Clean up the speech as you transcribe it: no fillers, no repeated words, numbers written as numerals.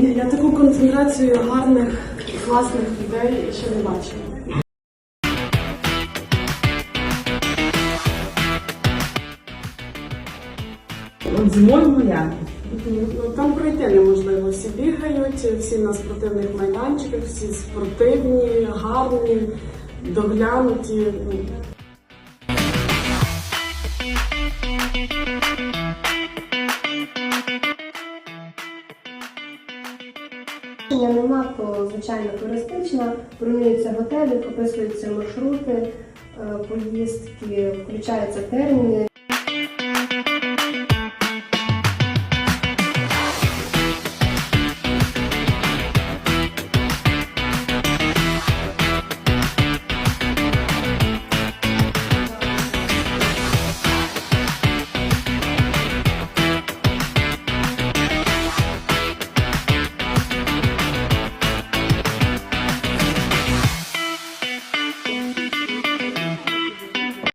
Я таку концентрацію гарних, класних людей ще не бачила. От зимою як? Там пройти неможливо. Всі бігають, всі на спортивних майданчиках, всі спортивні, гарні, доглянуті. Нема, то звичайно туристична, бронюються готелі, прописуються маршрути, поїздки, включаються терміни.